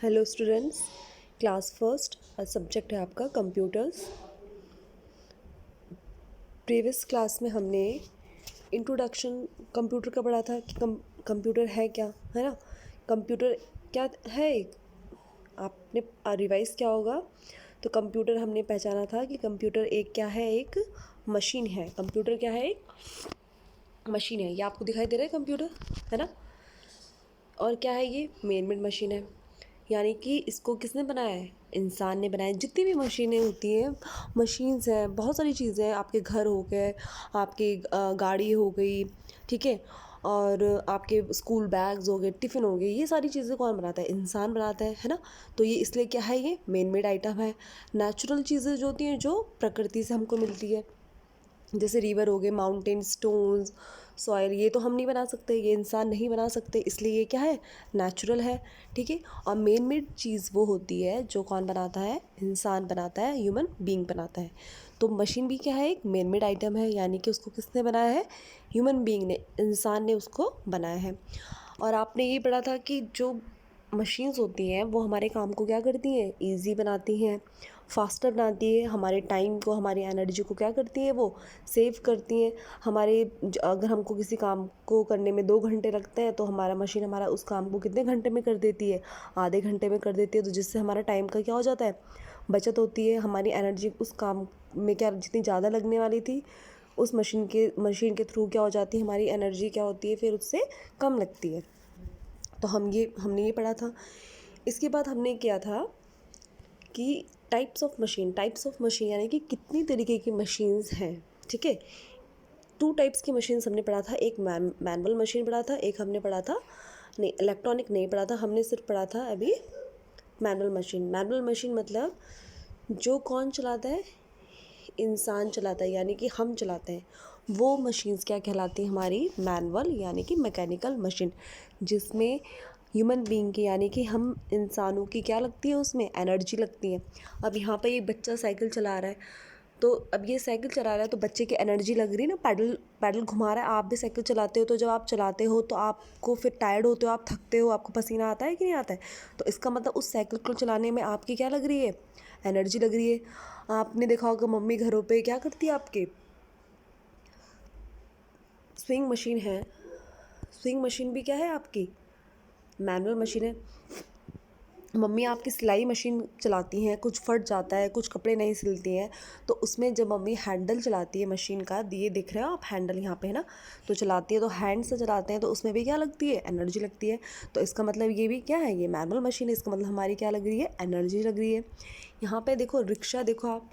Hello students, class first subject है आपका computers. Previous class में हमने इंट्रोडक्शन कंप्यूटर का पढ़ा था कि कंप्यूटर है क्या, है ना। कंप्यूटर क्या है, एक आपने रिवाइज क्या होगा। तो कंप्यूटर हमने पहचाना था कि कंप्यूटर एक क्या है, एक मशीन है। कंप्यूटर क्या है, एक मशीन है। ये आपको दिखाई दे रहा है कंप्यूटर, है ना। और क्या है, ये मेन मेड मशीन है, यानी कि इसको किसने बनाया है, इंसान ने बनाया है। जितनी भी मशीनें होती हैं, मशीन्स हैं, बहुत सारी चीज़ें हैं। आपके घर हो गए, आपकी गाड़ी हो गई, ठीक है, और आपके स्कूल बैग्स हो गए, टिफ़िन हो गए, ये सारी चीज़ें कौन बनाता है, इंसान बनाता है ना। तो ये इसलिए क्या है, ये मेन मेड आइटम है। नेचुरल चीज़ें जो होती हैं, जो प्रकृति से हमको मिलती है, जैसे रिवर हो गए, माउंटेन, स्टोन्स, सॉइल, ये तो हम नहीं बना सकते, ये इंसान नहीं बना सकते, इसलिए ये क्या है, नेचुरल है, ठीक है। और मेन मेड चीज़ वो होती है जो कौन बनाता है, इंसान बनाता है, ह्यूमन बीइंग बनाता है। तो मशीन भी क्या है, एक मेन मेड आइटम है, यानी कि उसको किसने बनाया है, ह्यूमन बीइंग ने, इंसान ने उसको बनाया है। और आपने ये पढ़ा था कि जो मशीन्स होती हैं वो हमारे काम को क्या करती हैं, ईजी बनाती हैं, फास्टर बनाती है, हमारे टाइम को, हमारी एनर्जी को क्या करती हैं, वो सेव करती हैं। हमारे अगर हमको किसी काम को करने में 2 घंटे लगते हैं, तो हमारा मशीन हमारा उस काम को कितने घंटे में कर देती है, आधे घंटे में कर देती है। तो जिससे हमारा टाइम का क्या हो जाता है, बचत होती है। हमारी एनर्जी उस काम में क्या जितनी ज़्यादा लगने वाली थी, उस मशीन के थ्रू क्या हो जाती है, हमारी एनर्जी क्या होती है, फिर उससे कम लगती है। तो हमने ये पढ़ा था। इसके बाद हमने किया था कि टाइप्स ऑफ मशीन यानी कि कितनी तरीके की मशीन्स हैं, ठीक है। 2 टाइप्स की मशीन्स हमने पढ़ा था, एक मैनुअल मशीन पढ़ा था, एक हमने पढ़ा था, नहीं इलेक्ट्रॉनिक नहीं पढ़ा था, हमने सिर्फ पढ़ा था अभी मैनुअल मशीन। मैनुअल मशीन मतलब जो कौन चलाता है, इंसान चलाता है, यानी कि हम चलाते हैं। वो मशीन्स क्या कहलाती हैं, हमारी मैनुअल यानी कि मैकेनिकल मशीन, जिसमें ह्यूमन बीइंग की यानी कि हम इंसानों की क्या लगती है, उसमें एनर्जी लगती है। अब यहाँ पे एक बच्चा साइकिल चला रहा है, तो अब ये साइकिल चला रहा है तो बच्चे की एनर्जी लग रही है ना, पैडल पैडल घुमा रहा है। आप भी साइकिल चलाते हो, तो जब आप चलाते हो तो आपको फिर टायर्ड होते हो, आप थकते हो, आपको पसीना आता है कि नहीं आता है। तो इसका मतलब उस साइकिल को चलाने में आपकी क्या लग रही है, एनर्जी लग रही है। आपने देखा होगा मम्मी घरों पे क्या करती है, आपके स्विंग मशीन है। स्विंग मशीन भी क्या है, आपकी मैनुअल मशीन है। मम्मी आपकी सिलाई मशीन चलाती हैं, कुछ फट जाता है, कुछ कपड़े नहीं सिलती हैं, तो उसमें जब मम्मी हैंडल चलाती है मशीन का, ये दिख रहे हो आप, हैंडल यहाँ पे है ना, तो चलाती है, तो हैंड से चलाते हैं, तो उसमें भी क्या लगती है, एनर्जी लगती है। तो इसका मतलब ये भी क्या है, ये मैनुअल मशीन है, इसका मतलब हमारी क्या लग रही है, एनर्जी लग रही है। यहाँ पे देखो रिक्शा, देखो आप,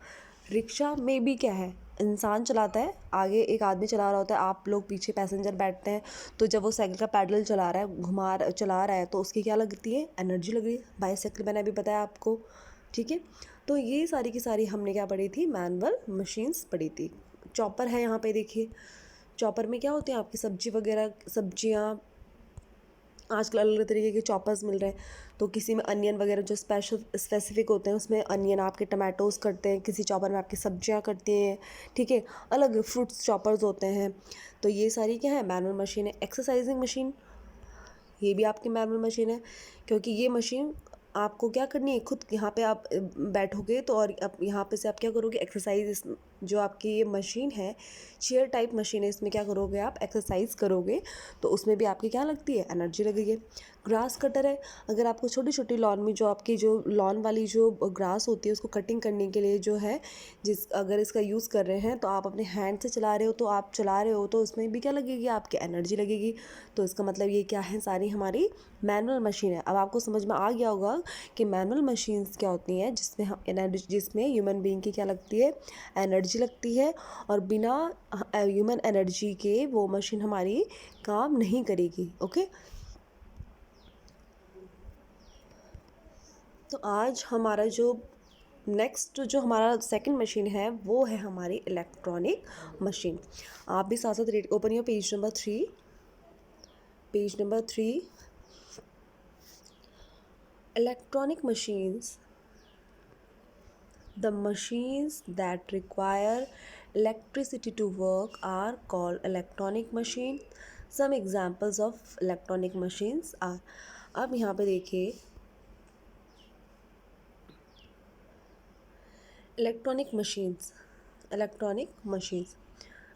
रिक्शा में भी क्या है, इंसान चलाता है, आगे एक आदमी चला रहा होता है, आप लोग पीछे पैसेंजर बैठते हैं। तो जब वो साइकिल का पैडल चला रहा है, चला रहा है, तो उसकी क्या लगती है, एनर्जी लग रही है। बाईसाइकिल मैंने अभी बताया आपको, ठीक है। तो ये सारी की सारी हमने क्या पढ़ी थी, मैनुअल मशीन्स पढ़ी थी। चॉपर है यहाँ पे देखिए, चॉपर में क्या होते हैं, आपकी सब्जी वगैरह, सब्जियाँ, आजकल अलग अलग तरीके के चॉपर्स मिल रहे हैं। तो किसी में अनियन वगैरह जो स्पेसिफिक होते हैं, उसमें अनियन आपके टमाटोज़ करते हैं, किसी चॉपर में आपकी सब्जियां करती हैं, ठीक है। अलग फ्रूट्स चॉपर्स होते हैं। तो ये सारी क्या है, मैनुअल मशीन है। एक्सरसाइजिंग मशीन, ये भी आपकी मैनुअल मशीन है, क्योंकि ये मशीन आपको क्या करनी है, खुद यहाँ पे आप बैठोगे तो, और अब यहाँ पे से आप क्या करोगे, एक्सरसाइज, जो आपकी ये मशीन है, चेयर टाइप मशीन है, इसमें क्या करोगे, आप एक्सरसाइज करोगे, तो उसमें भी आपकी क्या लगती है, एनर्जी लगेगी। ग्रास कटर है, अगर आपको छोटी छोटी लॉन में, जो आपकी जो लॉन वाली जो ग्रास होती है, उसको कटिंग करने के लिए जो है, अगर इसका यूज़ कर रहे हैं, तो आप अपने हैंड से चला रहे हो, तो आप चला रहे हो, तो उसमें भी क्या लगेगी, आपकी एनर्जी लगेगी। तो इसका मतलब ये क्या है, सारी हमारी मैनुअल मशीन है। अब आपको समझ में आ गया होगा कि मैनुअल मशीन्स क्या होती हैं, जिसमें हम एनर्जी, जिसमें ह्यूमन बीइंग की क्या लगती है, एनर्जी लगती है, और बिना ह्यूमन एनर्जी के वो मशीन हमारी काम नहीं करेगी। ओके, तो आज हमारा जो नेक्स्ट जो हमारा सेकंड मशीन है, वो है हमारी इलेक्ट्रॉनिक मशीन। आप भी साथ साथ read, open your page number 3, page number 3। Electronic machines, the machines that require electricity to work are called electronic machine. Some examples of electronic machines are, अब यहाँ पे देखिए, इलेक्ट्रॉनिक मशीन्स, इलेक्ट्रॉनिक मशीन्स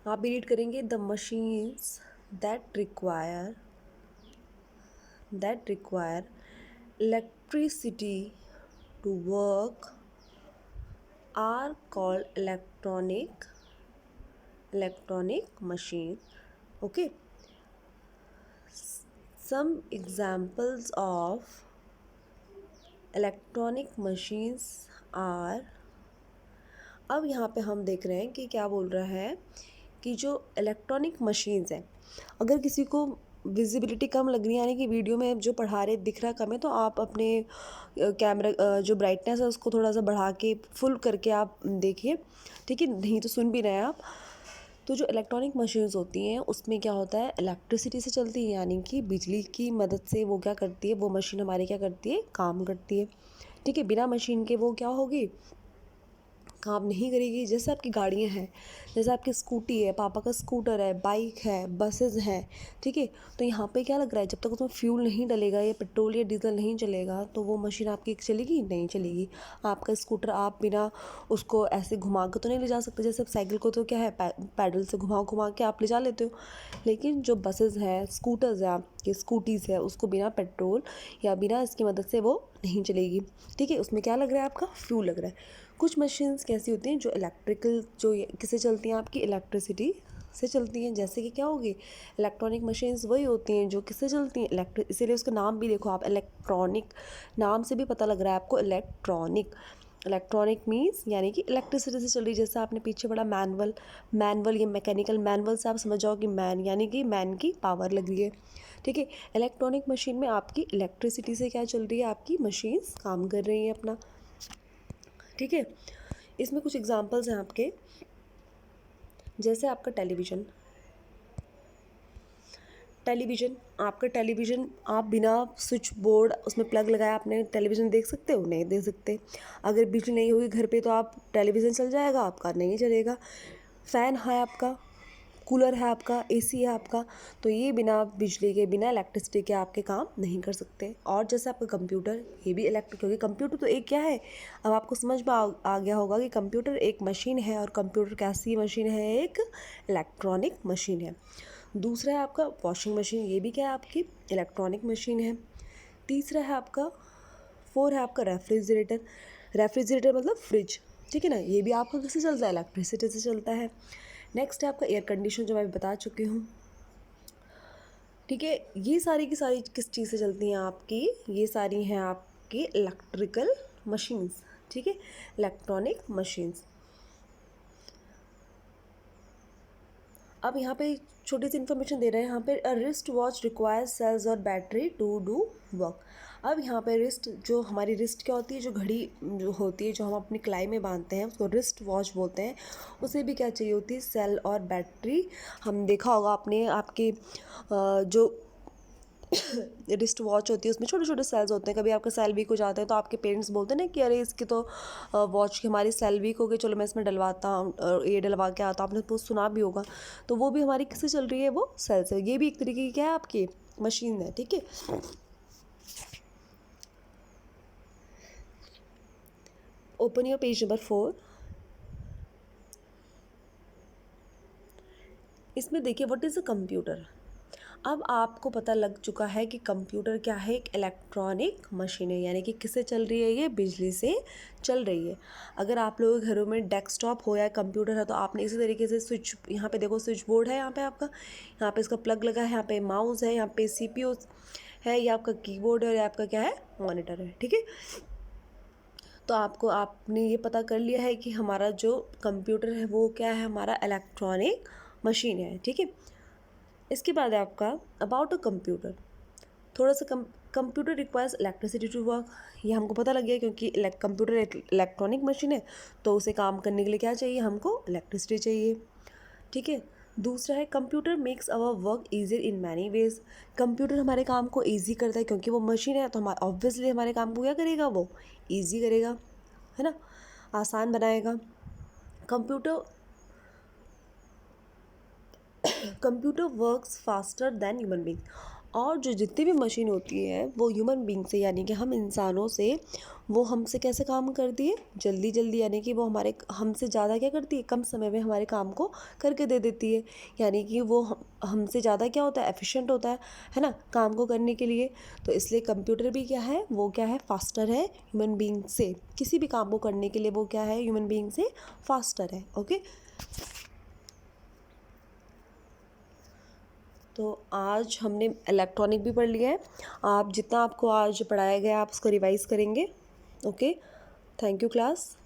आप भी रीड करेंगे, the machines that require electricity to work are called electronic machine. Okay, some examples of electronic machines are, अब यहाँ पे हम देख रहे हैं कि क्या बोल रहा है कि जो इलेक्ट्रॉनिक मशीन्स हैं, अगर किसी को विजिबिलिटी कम लग रही है, यानी कि वीडियो में जो पढ़ा रहे दिख रहा कम है, तो आप अपने कैमरा जो ब्राइटनेस है उसको थोड़ा सा बढ़ा के फुल करके आप देखिए, ठीक है, नहीं तो सुन भी रहे हैं आप। तो जो इलेक्ट्रॉनिक मशीन्स होती हैं उसमें क्या होता है, इलेक्ट्रिसिटी से चलती है, यानी कि बिजली की मदद से वो क्या करती है, वो मशीन हमारी क्या करती है, काम करती है, ठीक है। बिना मशीन के वो क्या होगी, काम नहीं करेगी। जैसे आपकी गाड़ियाँ हैं, जैसे आपकी स्कूटी है, पापा का स्कूटर है, बाइक है, बसेस हैं, ठीक है। तो यहाँ पे क्या लग रहा है, जब तक उसमें फ्यूल नहीं डलेगा या पेट्रोल या डीजल नहीं चलेगा तो वो मशीन आपकी चलेगी नहीं चलेगी। आपका स्कूटर आप बिना उसको ऐसे घुमा के तो नहीं ले जा सकते, जैसे साइकिल को तो क्या है, पैडल से घुमा घुमा के आप ले जा लेते हो, लेकिन जो बसेस हैं, स्कूटर्स हैं, आपकी स्कूटीज़ है, उसको बिना पेट्रोल या बिना इसकी मदद से वो नहीं चलेगी, ठीक है। उसमें क्या लग रहा है, आपका फ्यूल लग रहा है। कुछ मशीन्स कैसी होती हैं जो इलेक्ट्रिकल, जो किससे चलती हैं, आपकी इलेक्ट्रिसिटी से चलती हैं। जैसे कि क्या होगी, इलेक्ट्रॉनिक मशीन्स वही होती हैं जो किससे चलती हैं, इलेक्ट्रिक। इसीलिए उसका नाम भी देखो आप, इलेक्ट्रॉनिक, नाम से भी पता लग रहा है आपको, इलेक्ट्रॉनिक। इलेक्ट्रॉनिक मीन्स यानी कि इलेक्ट्रिसिटी से चल रही है। जैसे आपने पीछे बड़ा मैनुअल या मैकेनिकल, मैनुअल से आप समझ जाओ कि मैन, यानी कि मैन की पावर लग रही है, ठीक है। इलेक्ट्रॉनिक मशीन में आपकी इलेक्ट्रिसिटी से क्या चल रही है, आपकी मशीन्स काम कर रही हैं अपना, ठीक है। इसमें कुछ एग्जांपल्स हैं आपके, जैसे आपका आपका टेलीविज़न आप बिना स्विच बोर्ड उसमें प्लग लगाया आपने टेलीविज़न देख सकते हो, नहीं देख सकते। अगर बिजली नहीं होगी घर पे तो आप टेलीविज़न चल जाएगा आपका, नहीं चलेगा। फ़ैन है आपका, कूलर है आपका, एसी है आपका, तो ये बिना बिजली के, बिना इलेक्ट्रिसिटी के आपके काम नहीं कर सकते। और जैसे आपका कंप्यूटर, ये भी इलेक्ट्रिक, क्योंकि कंप्यूटर तो एक क्या है, अब आपको समझ में आ गया होगा कि कंप्यूटर एक मशीन है, और कंप्यूटर कैसी मशीन है, एक इलेक्ट्रॉनिक मशीन है। दूसरा है आपका वॉशिंग मशीन, ये भी क्या है, आपकी इलेक्ट्रॉनिक मशीन है। तीसरा है आपका, 4 है आपका रेफ्रिजरेटर मतलब फ्रिज, ठीक है ना, ये भी आपका किससे चलता है, इलेक्ट्रिसिटी से चलता है। नेक्स्ट है आपका एयर कंडीशनर, जो मैं बता चुकी हूँ, ठीक है। ये सारी की सारी किस चीज़ से चलती हैं आपकी, ये सारी हैं आपकी इलेक्ट्रिकल मशीन्स, ठीक है, इलेक्ट्रॉनिक मशीन्स। अब यहाँ पे छोटी सी इन्फॉर्मेशन दे रहे हैं यहाँ पे, a wrist watch requires cells और बैटरी टू डू वर्क। अब यहाँ पे रिस्ट, जो हमारी रिस्ट क्या होती है, जो घड़ी जो होती है, जो हम अपनी कलाई में बांधते हैं, उसको रिस्ट वॉच बोलते हैं। उसे भी क्या चाहिए होती है, सेल और बैटरी। हम देखा होगा आपने, आपके जो रिस्ट वॉच होती है उसमें छोटे छोटे सेल्स होते हैं। कभी आपका सेल वीक हो जाता है तो आपके पेरेंट्स बोलते हैं ना कि अरे इसकी तो वॉच की हमारी सेल वीक हो गई, चलो मैं इसमें डलवाता हूँ, ये डलवा के आता हूँ, आपने तो सुना भी होगा। तो वो भी हमारी किससे चल रही है, वो सेल से। ये भी एक तरीके की क्या है, आपकी मशीन है, ठीक है। Open your page number 4। इसमें देखिए, व्हाट इज़ अ कंप्यूटर। अब आपको पता लग चुका है कि कंप्यूटर क्या है, एक इलेक्ट्रॉनिक मशीन है, यानी कि किससे चल रही है, ये बिजली से चल रही है। अगर आप लोगों के घरों में डेस्कटॉप हो या कंप्यूटर है तो आपने इसी तरीके से स्विच, यहाँ पे देखो स्विच बोर्ड है, यहाँ पे आपका, यहाँ पे इसका प्लग लगा है, यहाँ पे माउस है, यहाँ पे CPU है, ये आपका कीबोर्ड है, और ये आपका क्या है, मॉनिटर है, ठीक है। तो आपने ये पता कर लिया है कि हमारा जो कंप्यूटर है वो क्या है, हमारा इलेक्ट्रॉनिक मशीन है, ठीक है। इसके बाद है आपका अबाउट अ कंप्यूटर, थोड़ा सा computer requires electricity to work. ये हमको पता लग गया, क्योंकि कंप्यूटर इलेक्ट्रॉनिक मशीन है, तो उसे काम करने के लिए क्या चाहिए, हमको इलेक्ट्रिसिटी चाहिए, ठीक है। दूसरा है, computer makes our work easier in many ways. Computer हमारे काम को ईजी करता है, क्योंकि वो मशीन है तो हमारा ऑब्वियसली हमारे काम को क्या करेगा, वो ईजी करेगा, है ना, आसान बनाएगा। Computer computer works faster than human being, और जो जितनी भी मशीन होती है वो ह्यूमन बींग से यानी कि हम इंसानों से वो हमसे कैसे काम करती है, जल्दी जल्दी, यानी कि वो हमारे हमसे ज़्यादा क्या करती है, कम समय में हमारे काम को करके दे देती है। यानी कि वो हमसे ज़्यादा क्या होता है, एफिशिएंट होता है ना, काम को करने के लिए। तो इसलिए कंप्यूटर भी क्या है, वो क्या है, फास्टर है ह्यूमन बींग से। किसी भी काम को करने के लिए वो क्या है, ह्यूमन बींग से फास्टर है। ओके, तो आज हमने इलेक्ट्रॉनिक भी पढ़ लिया है। आप जितना आपको आज पढ़ाया गया आप उसको रिवाइज़ करेंगे। Okay, thank you class.